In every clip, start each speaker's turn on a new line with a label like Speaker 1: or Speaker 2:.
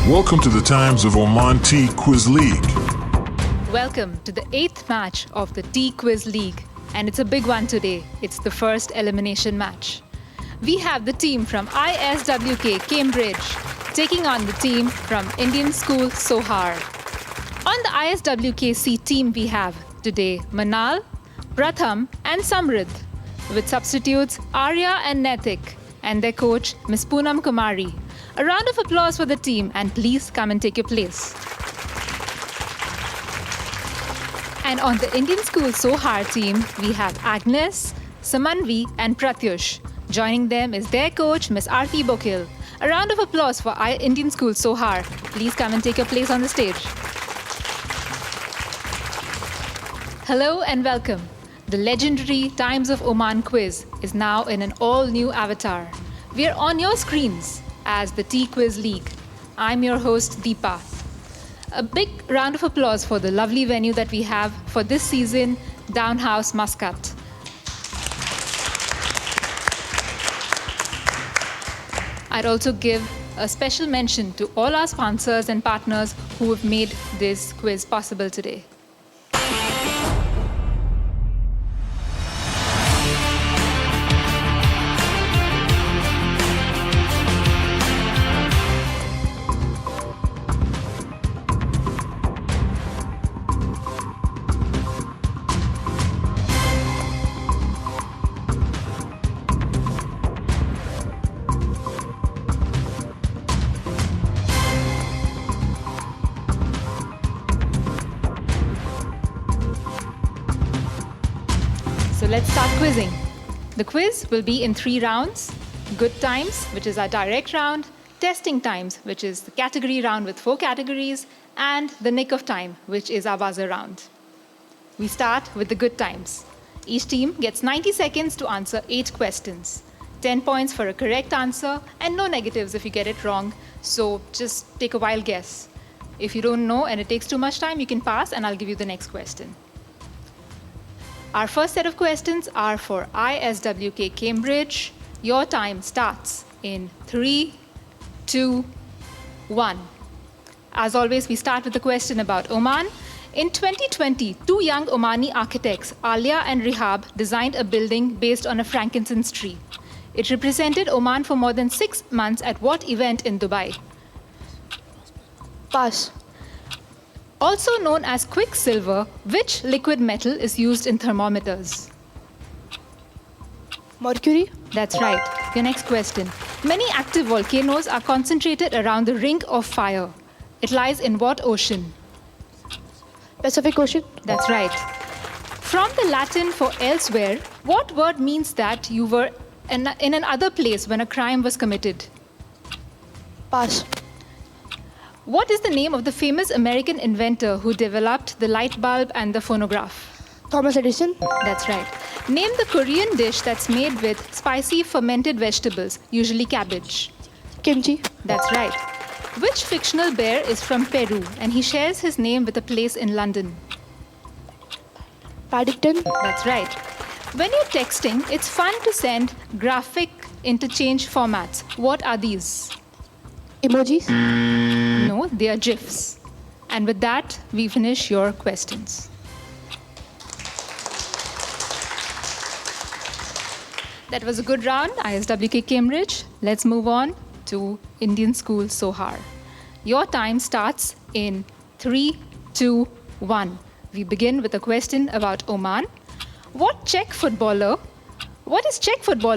Speaker 1: Welcome to the Times of Oman Tea Quiz League.
Speaker 2: Welcome to the 8th match of the Tea Quiz League. And it's a big one today. It's the first elimination match. We have the team from ISWK Cambridge taking on the team from Indian School Sohar. On the ISWKC team we have today Manal, Pratham and Samrid, with substitutes Arya and Netik and their coach Ms. Poonam Kumari. A round of applause for the team and please come and take your place. And on the Indian School Sohar team, we have Agnes, Samanvi and Pratyush. Joining them is their coach, Ms. Aarti Bokil. A round of applause for Indian School Sohar. Please come and take your place on the stage. Hello and welcome. The legendary Times of Oman quiz is now in an all-new avatar. We are on your screens as the Tea Quiz League. I'm your host, Deepa. A big round of applause for the lovely venue that we have for this season, Downhouse Muscat. I'd also give a special mention to all our sponsors and partners who have made this quiz possible today. So let's start quizzing. The quiz will be in 3 rounds. Good times, which is our direct round, testing times, which is the category round with 4 categories, and the nick of time, which is our buzzer round. We start with the good times. Each team gets 90 seconds to answer 8 questions. 10 points for a correct answer, and no negatives if you get it wrong, so just take a wild guess. If you don't know and it takes too much time, you can pass and I'll give you the next question. Our first set of questions are for ISWK Cambridge. Your time starts in 3, 2, 1. As always, we start with a question about Oman. In 2020, 2 young Omani architects, Alia and Rihab, designed a building based on a frankincense tree. It represented Oman for more than 6 months at what event in Dubai?
Speaker 3: Pass.
Speaker 2: Also known as quicksilver, which liquid metal is used in thermometers?
Speaker 3: Mercury.
Speaker 2: That's right. Your next question. Many active volcanoes are concentrated around the Ring of Fire. It lies in what ocean?
Speaker 3: Pacific Ocean.
Speaker 2: That's right. From the Latin for elsewhere, what word means that you were in another place when a crime was committed?
Speaker 3: Pass.
Speaker 2: What is the name of the famous American inventor who developed the light bulb and the phonograph?
Speaker 3: Thomas Edison.
Speaker 2: That's right. Name the Korean dish that's made with spicy fermented vegetables, usually cabbage.
Speaker 3: Kimchi.
Speaker 2: That's right. Which fictional bear is from Peru and he shares his name with a place in London?
Speaker 3: Paddington.
Speaker 2: That's right. When you're texting, it's fun to send graphic interchange formats. What are these?
Speaker 3: Emojis.
Speaker 2: No, they are GIFs. And with that, we finish your questions. That was a good round, ISWK Cambridge. Let's move on to Indian School Sohar. Your time starts in 3, 2, 1. We begin with a question about Oman. What is Czech footballer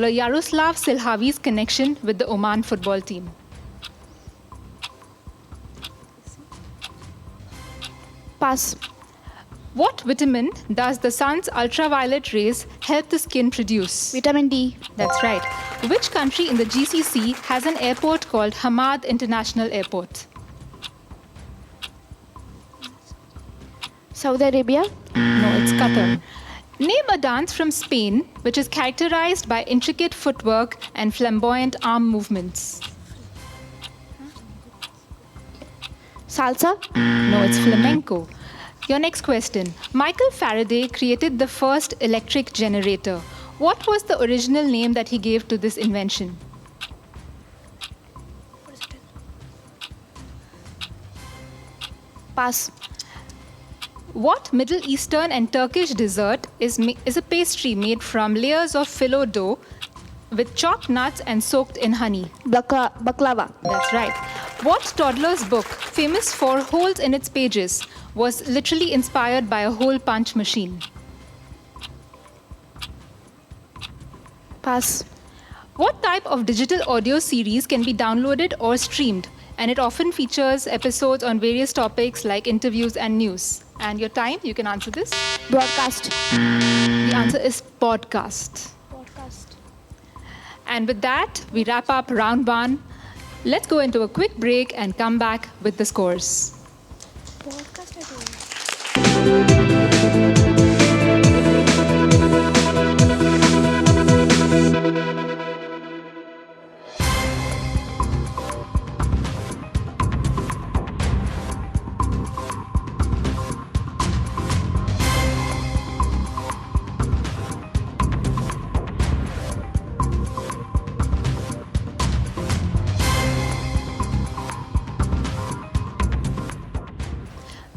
Speaker 2: Yaroslav Silhavi's connection with the Oman football team?
Speaker 3: Pass.
Speaker 2: What vitamin does the sun's ultraviolet rays help the skin produce?
Speaker 3: Vitamin D.
Speaker 2: That's right. Which country in the GCC has an airport called Hamad International Airport?
Speaker 3: Saudi Arabia.
Speaker 2: No, it's Qatar. Name a dance from Spain which is characterized by intricate footwork and flamboyant arm movements.
Speaker 3: Salsa.
Speaker 2: No, it's flamenco. Your next question. Michael Faraday created the first electric generator. What was the original name that he gave to this invention?
Speaker 3: Pass.
Speaker 2: What Middle Eastern and Turkish dessert is a pastry made from layers of phyllo dough with chopped nuts and soaked in honey?
Speaker 3: Baklava.
Speaker 2: That's right. What toddler's book, famous for holes in its pages, was literally inspired by a hole punch machine?
Speaker 3: Pass.
Speaker 2: What type of digital audio series can be downloaded or streamed? And it often features episodes on various topics like interviews and news. And your time, you can answer this.
Speaker 3: Broadcast.
Speaker 2: The answer is podcast.
Speaker 3: Podcast.
Speaker 2: And with that, we wrap up round one. Let's go into a quick break and come back with the scores.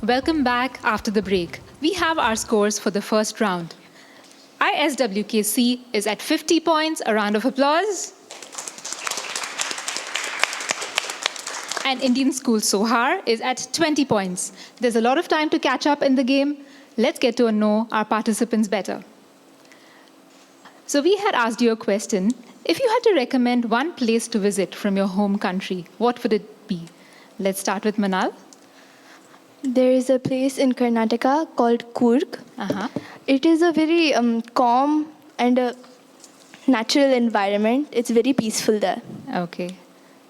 Speaker 2: Welcome back after the break. We have our scores for the first round. ISWKC is at 50 points. A round of applause. And Indian School Sohar is at 20 points. There's a lot of time to catch up in the game. Let's get to know our participants better. So we had asked you a question. If you had to recommend one place to visit from your home country, what would it be? Let's start with Manal.
Speaker 3: There is a place in Karnataka called Coorg. It is a very calm and natural environment. It's very peaceful there.
Speaker 2: Okay,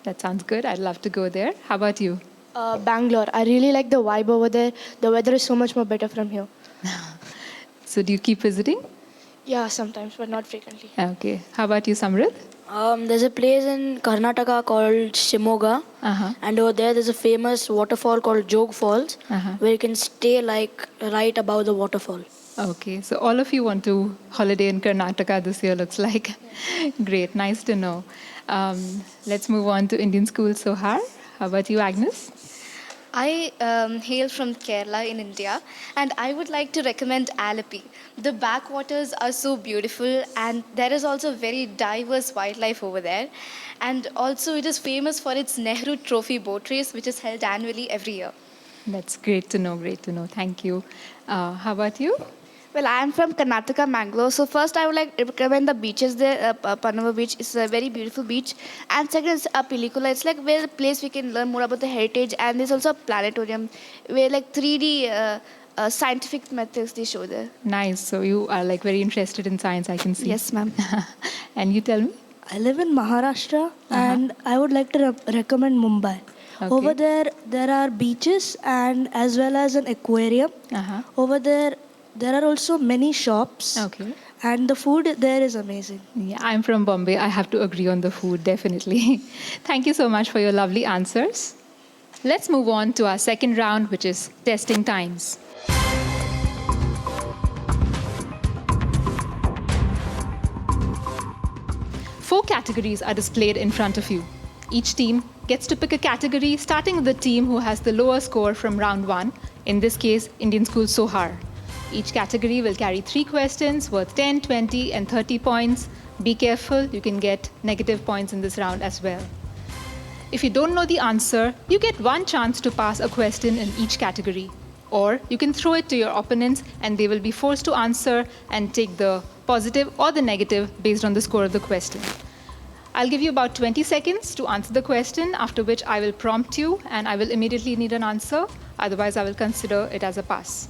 Speaker 2: that sounds good. I'd love to go there. How about you?
Speaker 3: Bangalore. I really like the vibe over there. The weather is so much more better from here.
Speaker 2: So do you keep visiting?
Speaker 3: Yeah, sometimes, but not frequently.
Speaker 2: Okay. How about you, Samrit?
Speaker 4: There's a place in Karnataka called Shimoga, and over there's a famous waterfall called Jog Falls, where you can stay like right above the waterfall.
Speaker 2: Okay, so all of you want to holiday in Karnataka this year, looks like. Great, nice to know. Let's move on to Indian School Sohar. How about you, Agnes?
Speaker 5: I hail from Kerala in India, and I would like to recommend Alleppey. The backwaters are so beautiful, and there is also very diverse wildlife over there. And also, it is famous for its Nehru Trophy boat race, which is held annually every year.
Speaker 2: That's great to know, great to know. Thank you. How about you?
Speaker 3: Well, I am from Karnataka, Mangalore. So first, I would like to recommend the beaches there. Panava Beach is a very beautiful beach. And second is a Pilikula. It's like where the place we can learn more about the heritage. And there's also a planetarium where like 3D scientific methods they show there.
Speaker 2: Nice. So you are like very interested in science, I can see.
Speaker 3: Yes, ma'am.
Speaker 2: And you tell me?
Speaker 6: I live in Maharashtra and I would like to recommend Mumbai.
Speaker 2: Okay.
Speaker 6: Over there are beaches and as well as an aquarium. Over there are also many shops.
Speaker 2: Okay.
Speaker 6: And the food there is amazing.
Speaker 2: Yeah, I'm from Bombay. I have to agree on the food, definitely. Thank you so much for your lovely answers. Let's move on to our second round, which is testing times. Four categories are displayed in front of you. Each team gets to pick a category, starting with the team who has the lower score from round one, in this case, Indian School Sohar. Each category will carry 3 questions worth 10, 20, and 30 points. Be careful, you can get negative points in this round as well. If you don't know the answer, you get one chance to pass a question in each category. Or you can throw it to your opponents and they will be forced to answer and take the positive or the negative based on the score of the question. I'll give you about 20 seconds to answer the question, after which I will prompt you and I will immediately need an answer. Otherwise, I will consider it as a pass.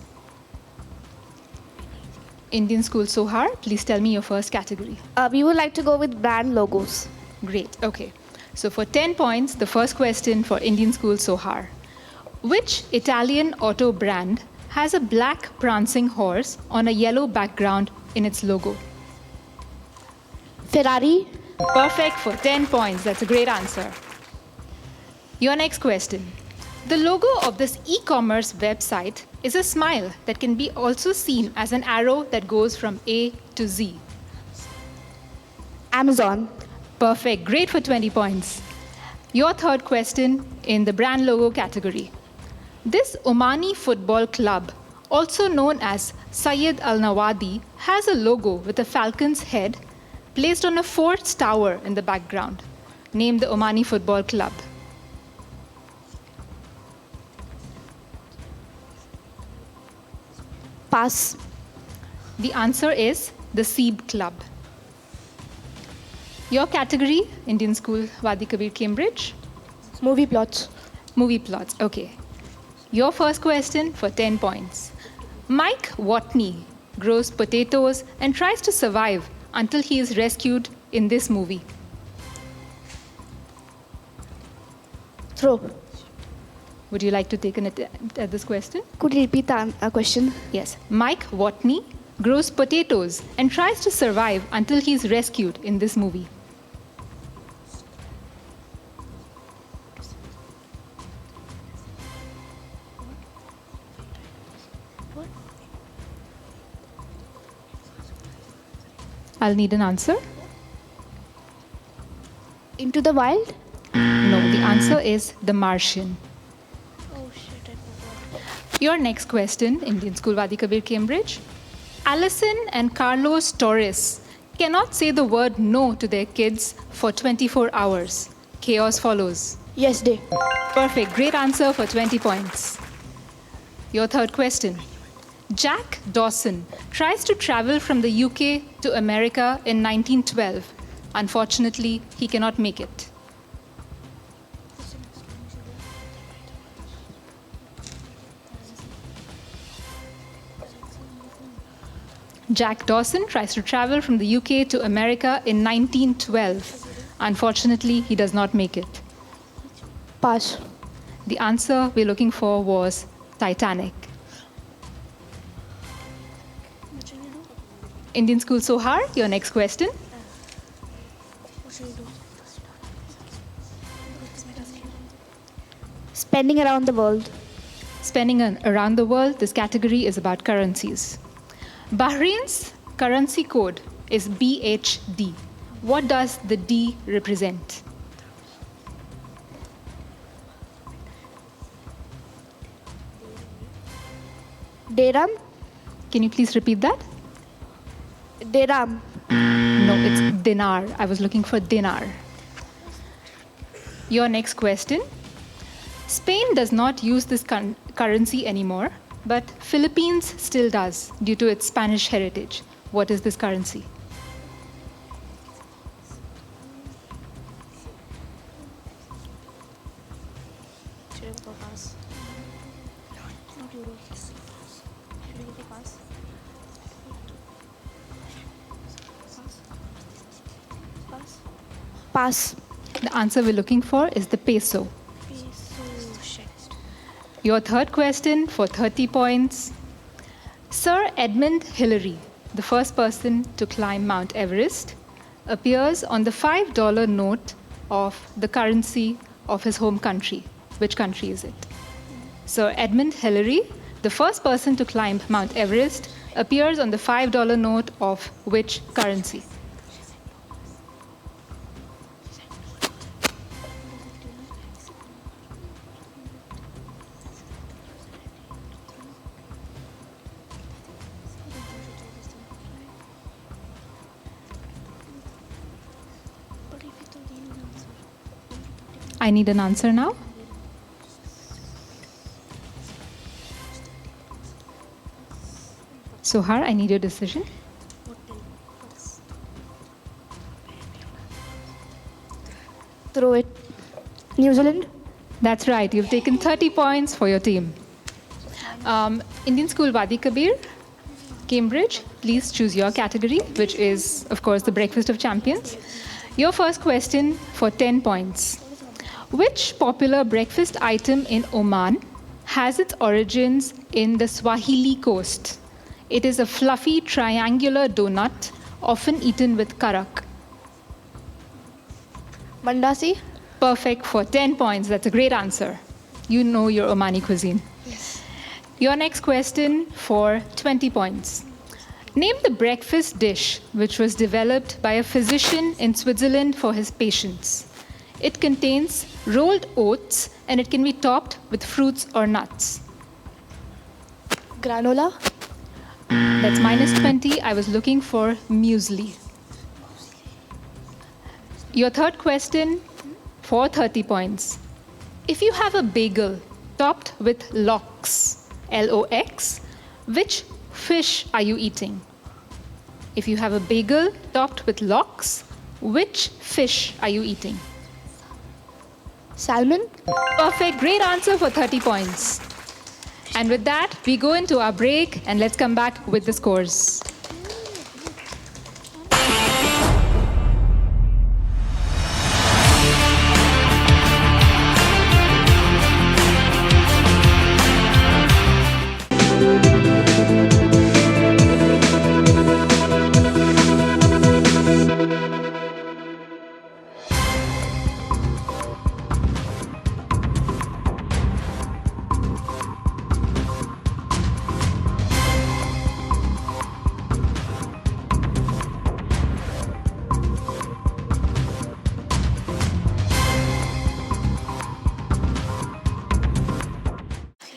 Speaker 2: Indian School Sohar, please tell me your first category.
Speaker 3: We would like to go with brand logos.
Speaker 2: Great, okay. So for 10 points, the first question for Indian School Sohar. Which Italian auto brand has a black prancing horse on a yellow background in its logo?
Speaker 3: Ferrari.
Speaker 2: Perfect for 10 points. That's a great answer. Your next question. The logo of this e-commerce website is a smile that can be also seen as an arrow that goes from A to Z.
Speaker 3: Amazon.
Speaker 2: Perfect. Great for 20 points. Your third question in the brand logo category. This Omani football club, also known as Syed Al Nawadi, has a logo with a falcon's head placed on a fort's tower in the background. Name the Omani football club.
Speaker 3: Pass.
Speaker 2: The answer is the Seeb Club. Your category, Indian School Wadi Kabir Cambridge.
Speaker 6: Movie plots.
Speaker 2: Movie plots, okay. Your first question for 10 points. Mike Watney grows potatoes and tries to survive until he is rescued in this movie.
Speaker 3: Throw.
Speaker 2: Would you like to take an attempt at this question?
Speaker 3: Could you repeat the question?
Speaker 2: Yes. Mike Watney grows potatoes and tries to survive until he is rescued in this movie. I'll need an answer.
Speaker 3: Into the Wild?
Speaker 2: No, the answer is The Martian. Your next question, Indian School Wadi Kabir Cambridge. Alison and Carlos Torres cannot say the word no to their kids for 24 hours. Chaos follows.
Speaker 6: Yes, day.
Speaker 2: Perfect. Great answer for 20 points. Your third question. Jack Dawson tries to travel from the UK to America in 1912. Unfortunately, he cannot make it. Jack Dawson tries to travel from the UK to America in 1912. Unfortunately, he does not make it.
Speaker 6: Pass.
Speaker 2: The answer we're looking for was Titanic. Indian School Sohar, your next question.
Speaker 3: Spending around the world.
Speaker 2: Spending around the world, this category is about currencies. Bahrain's currency code is BHD. What does the D represent?
Speaker 3: Dirham?
Speaker 2: Can you please repeat that?
Speaker 3: Dirham.
Speaker 2: No, it's dinar. I was looking for dinar. Your next question. Spain does not use this currency anymore, but Philippines still does due to its Spanish heritage. What is this currency?
Speaker 3: Pass.
Speaker 2: The answer we're looking for is the peso. Your third question for 30 points. Sir Edmund Hillary, the first person to climb Mount Everest, appears on the $5 note of the currency of his home country. Which country is it? Sir Edmund Hillary, the first person to climb Mount Everest, appears on the $5 note of which currency? I need an answer now. Sohar, I need your decision.
Speaker 3: Throw it. New Zealand?
Speaker 2: That's right. You've taken 30 points for your team. Indian School Wadi Kabir, Cambridge, please choose your category, which is, of course, the Breakfast of Champions. Your first question for 10 points. Which popular breakfast item in Oman has its origins in the Swahili coast? It is a fluffy triangular donut, often eaten with karak.
Speaker 3: Mandasi?
Speaker 2: Perfect for 10 points. That's a great answer. You know your Omani cuisine.
Speaker 3: Yes.
Speaker 2: Your next question for 20 points. Name the breakfast dish which was developed by a physician in Switzerland for his patients. It contains rolled oats and it can be topped with fruits or nuts.
Speaker 6: Granola.
Speaker 2: That's minus 20. I was looking for muesli. Your third question for 30 points. If you have a bagel topped with lox, L-O-X, which fish are you eating? If you have a bagel topped with lox, which fish are you eating?
Speaker 6: Salmon.
Speaker 2: Perfect. Great answer for 30 points. And with that, we go into our break and let's come back with the scores.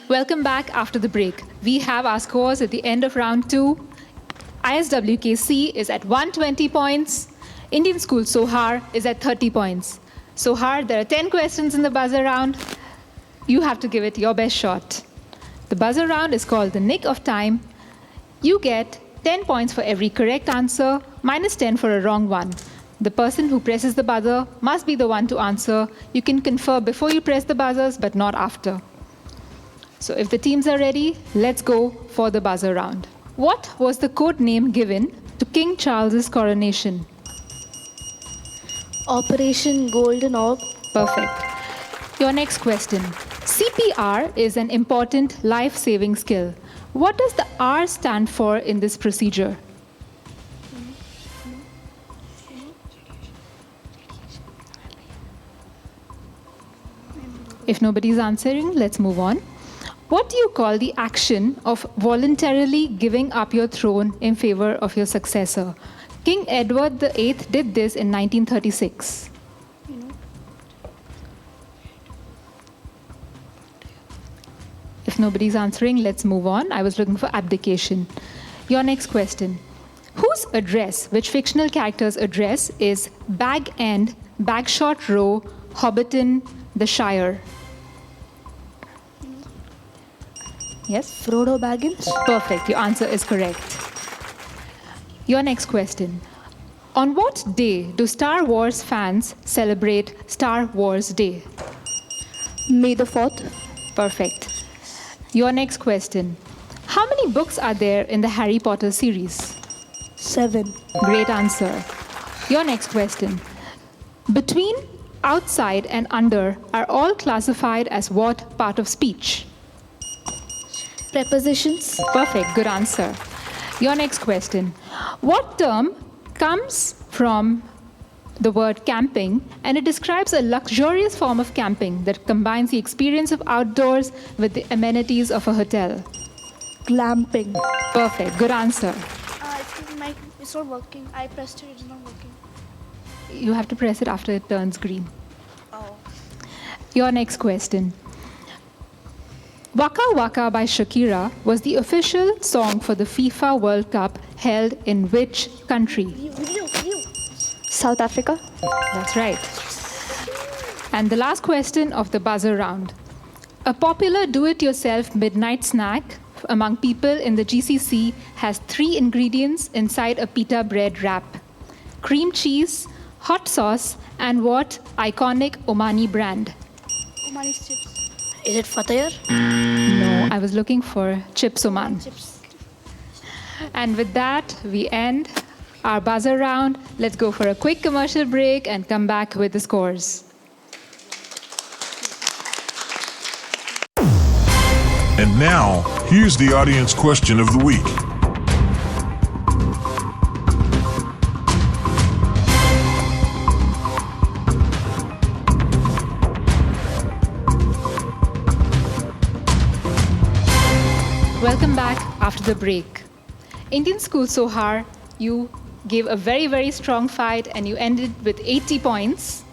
Speaker 2: Welcome back after the break. We have our scores at the end of round 2. ISWKC is at 120 points. Indian School Sohar is at 30 points. Sohar, there are 10 questions in the buzzer round. You have to give it your best shot. The buzzer round is called the nick of time. You get 10 points for every correct answer, minus 10 for a wrong one. The person who presses the buzzer must be the one to answer. You can confer before you press the buzzers, but not after. So if the teams are ready, let's go for the buzzer round. What was the code name given to King Charles's coronation?
Speaker 6: Operation Golden Orb.
Speaker 2: Perfect. Your next question. CPR is an important life-saving skill. What does the R stand for in this procedure? If nobody's answering, let's move on. What do you call the action of voluntarily giving up your throne in favor of your successor? King Edward VIII did this in 1936. If nobody's answering, let's move on. I was looking for abdication. Your next question. Whose address, which fictional character's address, is Bag End, Bagshot Row, Hobbiton, the Shire? Yes?
Speaker 6: Frodo Baggins.
Speaker 2: Perfect. Your answer is correct. Your next question. On what day do Star Wars fans celebrate Star Wars Day?
Speaker 6: May the 4th.
Speaker 2: Perfect. Your next question. How many books are there in the Harry Potter series?
Speaker 6: 7.
Speaker 2: Great answer. Your next question. Between, outside, and under are all classified as what part of speech?
Speaker 6: Prepositions.
Speaker 2: Perfect. Good answer. Your next question. What term comes from the word camping and it describes a luxurious form of camping that combines the experience of outdoors with the amenities of a hotel?
Speaker 6: Glamping.
Speaker 2: Perfect. Good answer.
Speaker 3: It's not working. I pressed it. It's not working.
Speaker 2: You have to press it after it turns green.
Speaker 3: Oh.
Speaker 2: Your next question. Waka Waka by Shakira was the official song for the FIFA World Cup held in which country?
Speaker 6: South Africa.
Speaker 2: That's right. And the last question of the buzzer round. A popular do-it-yourself midnight snack among people in the GCC has 3 ingredients inside a pita bread wrap. Cream cheese, hot sauce, and what iconic Omani brand?
Speaker 3: Omani's chips.
Speaker 4: Is it Fatayar?
Speaker 2: No, I was looking for Chips Oman.
Speaker 3: Chips.
Speaker 2: And with that, we end our buzzer round. Let's go for a quick commercial break and come back with the scores.
Speaker 1: And now, here's the audience question of the week.
Speaker 2: Welcome back after the break. Indian School Sohar, you gave a very, very strong fight and you ended with 80 points.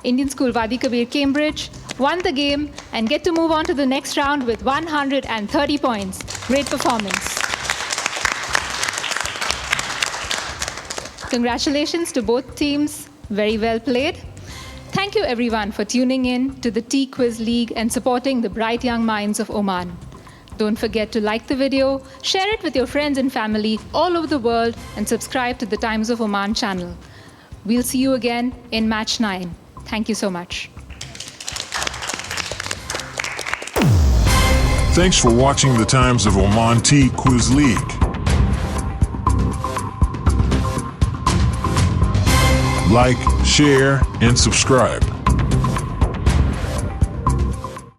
Speaker 2: Indian School Wadi Kabir Cambridge won the game and get to move on to the next round with 130 points. Great performance. Congratulations to both teams. Very well played. Thank you everyone for tuning in to the Tea Quiz League and supporting the bright young minds of Oman. Don't forget to like the video, share it with your friends and family all over the world, and subscribe to the Times of Oman channel. We'll see you again in Match 9. Thank you so much.
Speaker 1: Thanks for watching the Times of Oman Tea Quiz League. Like, share, and subscribe.